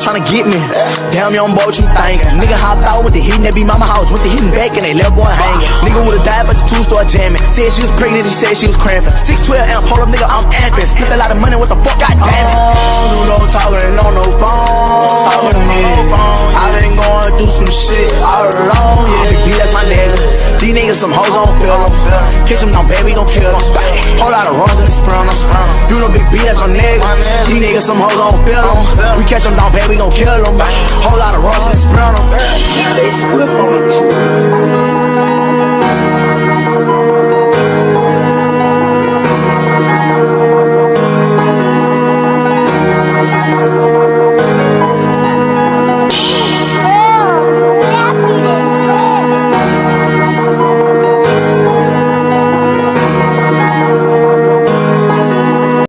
tryna get me. Damn, Youngboy, what you thinkin'? Nigga hopped out with the hitting, that be mama house. Went to hitting back and they left one hanging. Nigga would've died, but the two start jamming. Said she was pregnant, she said she was cramping. 612 amp, hold up, nigga, I'm amping. Spent a lot of money, what the fuck, goddamn it. I don't do no talking and on no phone. I been going through some shit all alone, yeah. Big B, that's my nigga. These niggas some hoes, I don't feel them. Catch them down, baby, gon' kill them. Whole lot of runs in the sprung. You know Big B, that's my nigga. These niggas some hoes, I don't feel them. We catch them down, baby, gon' kill them. Whole lot of runs in the sprung. They swift on the